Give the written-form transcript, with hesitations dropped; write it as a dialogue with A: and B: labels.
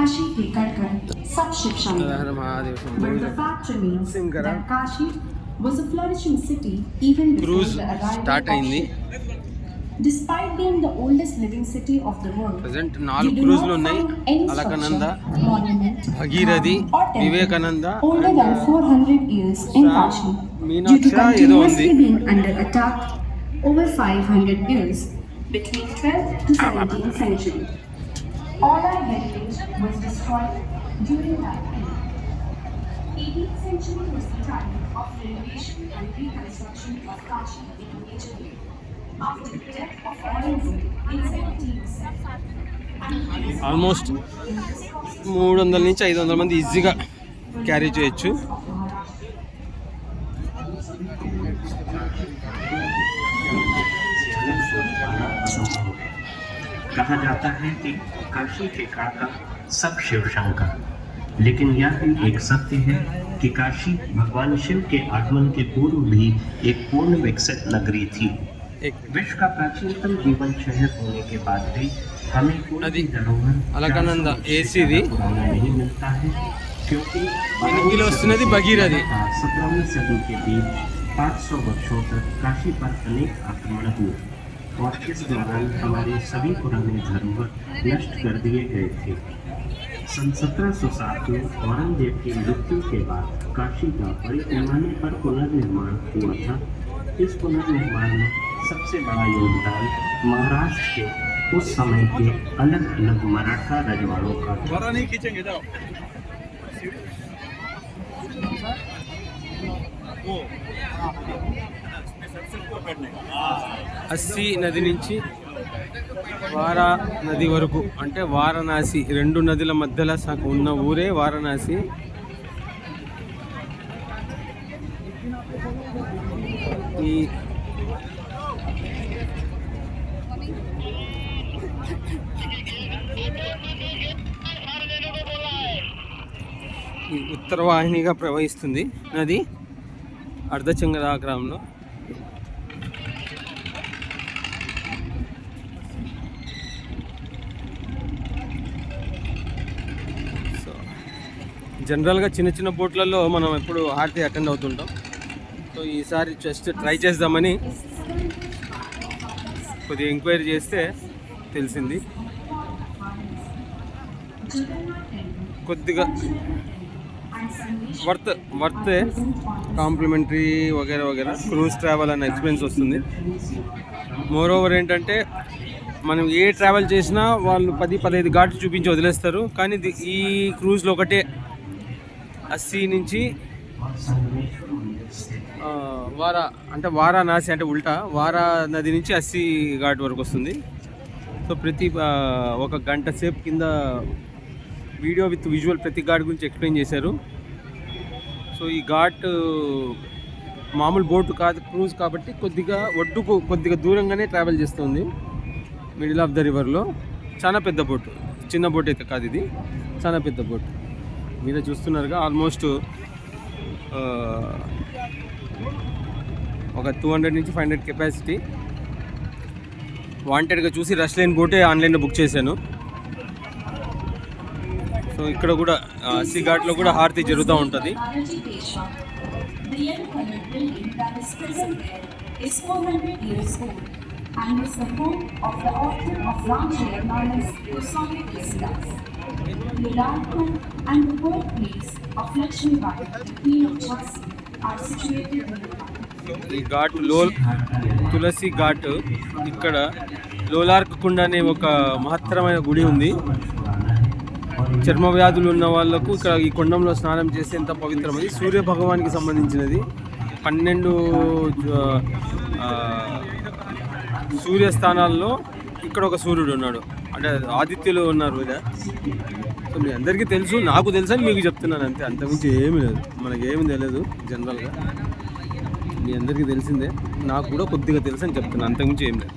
A: Kashi ke Kadkar, sab Shiv Shankar. But the fact remains that Kashi was a flourishing city even before the arrival of Shiv. Despite being the oldest living city of the world, you do not find any structure, monument,
B: Bhagirathi,
A: or temple
B: Vivekananda,
A: older than 400 years in Kashi, due to continuously being under attack over 500 years between 12th to 17th century. All our heritage was destroyed during that period. 18th century was the time of renovation and reconstruction of Kashi in a major way. After the death of Aurangzeb in 1707,
B: almost 300 నుంచి 500 మంది ఈజీగా carry చేయొచ్చు.
C: कहा जाता है कि काशी के काका सब शिव शंकर, लेकिन यह भी एक सत्य है कि काशी भगवान शिव के आगमन के पूर्व भी एक पूर्ण विकसित नगरी थी. विश्व का प्राचीनतम जीवन शहर होने के बाद भी हमें कोई धरोहर
B: अलकनंदा एसीदी
C: नहीं मिलता है, क्योंकि
B: भगीरथी
C: 17वीं सदी के बीच 500 वर्षों तक काशी पर अनेक आक्रमण हुए और इस दौरान हमारे सभी पुराने धरोहर नष्ट कर दिए गए थे. सन 1707 में औरंगजेब की मृत्यु के बाद काशी का बड़े पैमाने पर पुनर्निर्माण हुआ था. इस पुनर्निर्माण में सबसे बड़ा योगदान महाराष्ट्र के उस समय के अलग अलग मराठा रजवाड़ों का था.
B: అస్సీ నది నుంచి వారా నది వరకు అంటే వారణాసి, రెండు నదుల మధ్యలో ఉన్న ఊరే వారణాసి. ఈ ఉత్తర వాహినిగా ప్రవహిస్తుంది నది అర్ధచంద్ర గ్రామంలో. జనరల్గా చిన్న చిన్న బోట్లలో మనం ఎప్పుడు హారతి అటెండ్ అవుతుంటాం. సో ఈసారి జస్ట్ ట్రై చేద్దామని కొద్దిగా ఎంక్వైరీ చేస్తే తెలిసింది. కొద్దిగా వర్త్ కాంప్లిమెంటరీ వగేరా వగేరా క్రూజ్ ట్రావెల్ అనే ఎక్స్పీరియన్స్ వస్తుంది. మోర్ ఓవర్ ఏంటంటే మనం ఏ ట్రావెల్ చేసినా వాళ్ళు 10-15 ఘాట్లు చూపించి వదిలేస్తారు. కానీ ఈ క్రూజ్లో ఒకటే అస్సీ నుంచి వారణాసి అంటే ఉల్టా వారా నది నుంచి అస్సీ ఘాట్ వరకు వస్తుంది. సో ప్రతి 1 గంట సేపు కింద వీడియో విత్ విజువల్ ప్రతి ఘాట్ గురించి ఎక్స్ప్లెయిన్ చేశారు. సో ఈ ఘాట్ మామూలు బోటు కాదు, క్రూజ్ కాబట్టి కొద్దిగా ఒడ్డుకు కొద్దిగా దూరంగానే ట్రావెల్ చేస్తుంది. మిడిల్ ఆఫ్ ద రివర్లో చాలా పెద్ద బోటు, చిన్న బోట్ అయితే కాదు, ఇది చాలా పెద్ద బోట్. మీరే చూస్తున్నారుగా ఆల్మోస్ట్ ఒక 200 నుంచి 500 కెపాసిటీ. వాంటెడ్గా చూసి రష్ లేని బోటే ఆన్లైన్లో బుక్ చేశాను. సో ఇక్కడ కూడా అస్సీ ఘాట్లో కూడా హారతి జరుగుతూ ఉంటుంది. ఈ ఘాట్ తులసి ఘాట్. ఇక్కడ లోలార్క్ కుండ అనే ఒక మహత్తరమైన గుడి ఉంది. చర్మ వ్యాధులు ఉన్న వాళ్ళకు ఇక్కడ ఈ కొండంలో స్నానం చేస్తే ఎంత పవిత్రమది. సూర్య భగవానికి సంబంధించినది. 12 సూర్యస్థానాల్లో ఇక్కడ ఒక సూర్యుడు ఉన్నాడు, అంటే ఆదిత్యులు ఉన్నారు ఇక్కడ. సో మీ అందరికీ తెలుసు, నాకు తెలుసు అని మీకు చెప్తున్నాను అంతే, అంతకుమించి ఏమీ లేదు. మనకేమీ తెలియదు జనరల్గా, మీ అందరికీ తెలిసిందే. నాకు కూడా కొద్దిగా తెలుసు అని చెప్తున్నాను, అంతకుమించి ఏం లేదు.